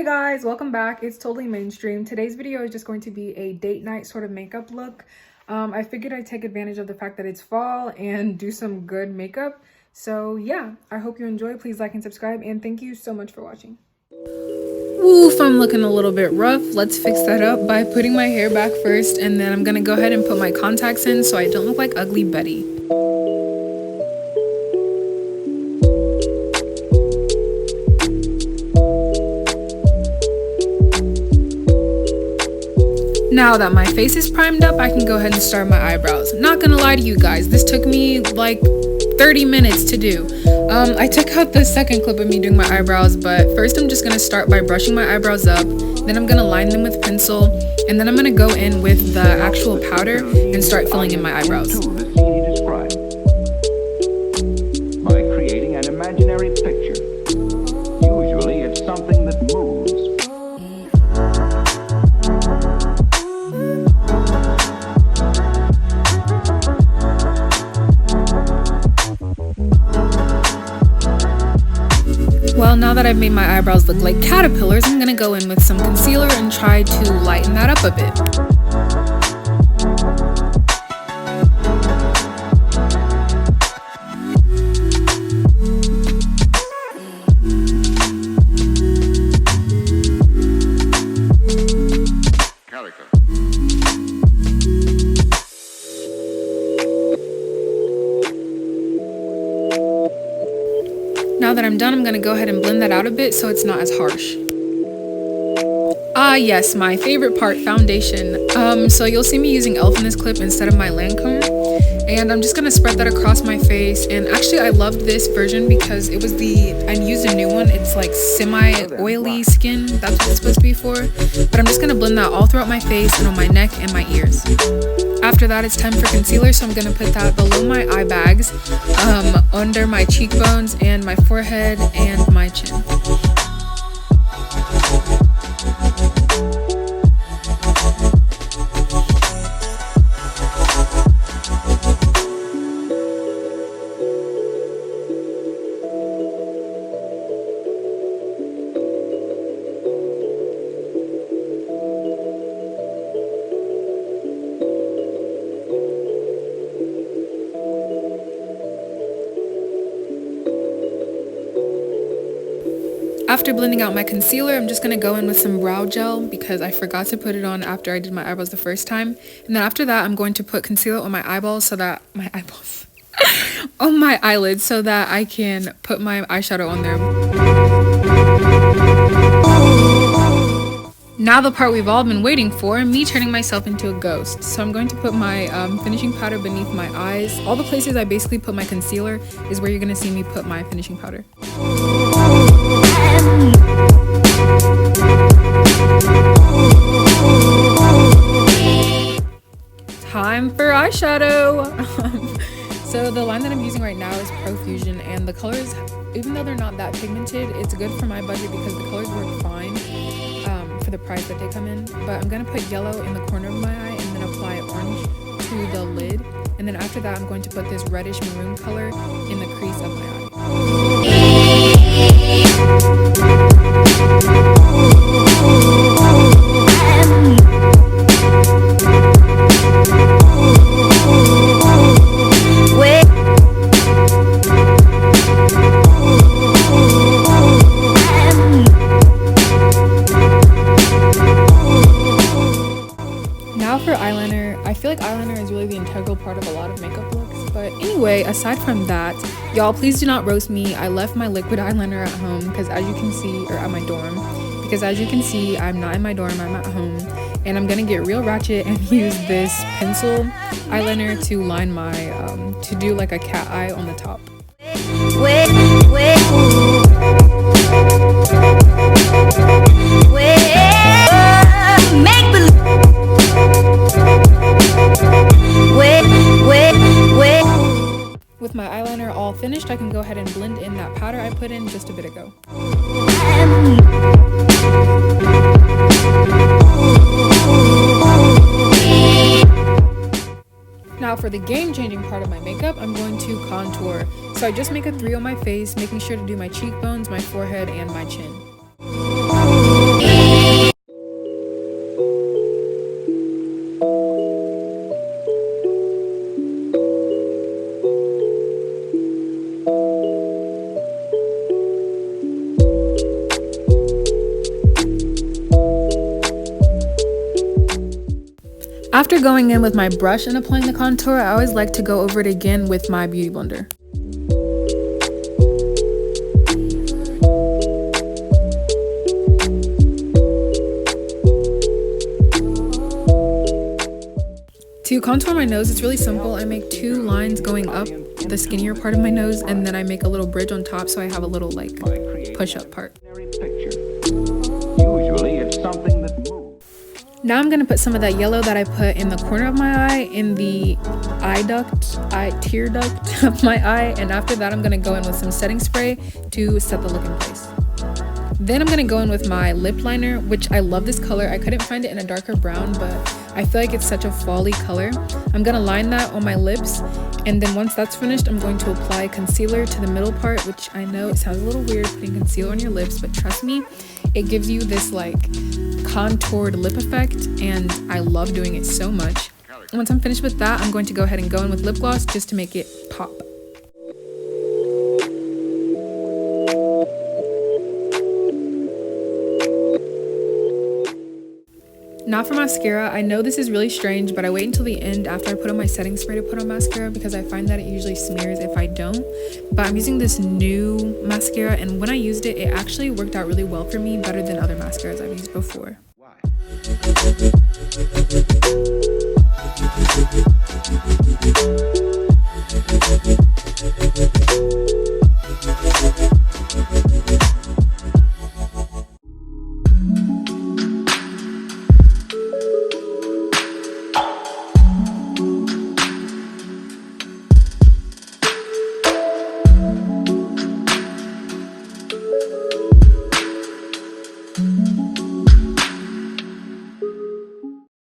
Guys, welcome back. It's totally mainstream. Today's video is just going to be a date night sort of makeup look. I figured I'd take advantage of the fact that it's fall and do some good makeup. So yeah, I hope you enjoy. Please like and subscribe, and thank you so much for watching. Oof, I'm looking a little bit rough. Let's fix that up by putting my hair back first, and then I'm gonna go ahead and put my contacts in so I don't look like Ugly Betty. Now that my face is primed up, I can go ahead and start my eyebrows. Not gonna lie to you guys, this took me like 30 minutes to do. I took out the second clip of me doing my eyebrows, but first I'm just gonna start by brushing my eyebrows up, then I'm gonna line them with pencil, and then I'm gonna go in with the actual powder and start filling in my eyebrows. By creating an imaginary picture. Usually it's something that moves. Well, now that I've made my eyebrows look like caterpillars, I'm gonna go in with some concealer and try to lighten that up a bit. Now that I'm done, I'm gonna go ahead and blend that out a bit so it's not as harsh. Ah yes, my favorite part, foundation. So you'll see me using e.l.f. in this clip instead of my Lancome. And I'm just gonna spread that across my face. And actually I loved this version because it was I used a new one. It's like semi-oily skin. That's what it's supposed to be for. But I'm just gonna blend that all throughout my face and on my neck and my ears. After that, it's time for concealer, so I'm going to put that below my eye bags, under my cheekbones and my forehead and my chin. After blending out my concealer, I'm just going to go in with some brow gel because I forgot to put it on after I did my eyebrows the first time. And then after that, I'm going to put concealer on my eyeballs so that on my eyelids so that I can put my eyeshadow on there. Now the part we've all been waiting for, me turning myself into a ghost. So I'm going to put my finishing powder beneath my eyes. All the places I basically put my concealer is where you're going to see me put my finishing powder. Time for eyeshadow! So the line that I'm using right now is Profusion, and the colors, even though they're not that pigmented, it's good for my budget because the colors work fine for the price that they come in. But I'm going to put yellow in the corner of my eye and then apply orange to the lid. And then after that, I'm going to put this reddish maroon color in the crease of my eye. Now for eyeliner, I feel like eyeliner is really the integral part of a lot of makeup looks. But anyway, aside from that, y'all please do not roast me. I left my liquid eyeliner at home because as you can see, or at my dorm, because as you can see, I'm not in my dorm, I'm at home. And I'm gonna get real ratchet and use this pencil eyeliner to line my, to do like a cat eye on the top. With my eyeliner all finished, I can go ahead and blend in that powder I put in just a bit ago. Now for the game-changing part of my makeup, I'm going to contour. So I just make a 3 on my face, making sure to do my cheekbones, my forehead, and my chin. After going in with my brush and applying the contour, I always like to go over it again with my beauty blender. To contour my nose, it's really simple. I make 2 lines going up the skinnier part of my nose, and then I make a little bridge on top so I have a little like push-up part. Usually it's something that moves. Now I'm going to put some of that yellow that I put in the corner of my eye in the tear duct of my eye, and after that I'm going to go in with some setting spray to set the look in place. Then I'm going to go in with my lip liner, which I love this color. I couldn't find it in a darker brown, but I feel like it's such a fall-y color. I'm going to line that on my lips, and then once that's finished, I'm going to apply concealer to the middle part, which I know it sounds a little weird putting concealer on your lips, but trust me, it gives you this like contoured lip effect, and I love doing it so much. Once I'm finished with that, I'm going to go ahead and go in with lip gloss just to make it pop. Now for mascara, I know this is really strange, but I wait until the end after I put on my setting spray to put on mascara because I find that it usually smears if I don't. But I'm using this new mascara, and when I used it, it actually worked out really well for me, better than other mascaras I've used before. Why?